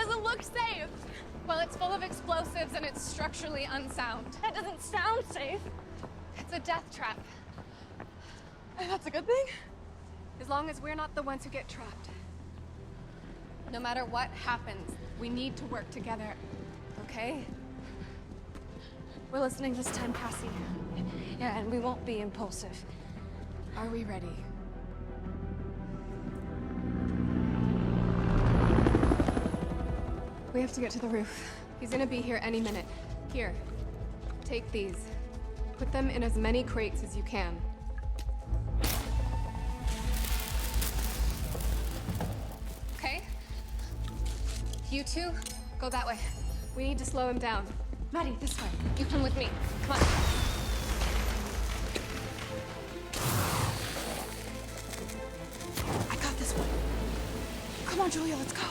doesn't look safe. Well, it's full of explosives and it's structurally unsound. That doesn't sound safe. It's a death trap. That's a good thing? As long as we're not the ones who get trapped. No matter what happens, we need to work together, okay? We're listening this time, Cassie. Yeah, and we won't be impulsive. Are we ready? We have to get to the roof. He's gonna be here any minute. Here, take these. Put them in as many crates as you can. Okay? You two, go that way. We need to slow him down. Maddie, this way. You come with me. Come on. I got this one. Come on, Julia, let's go.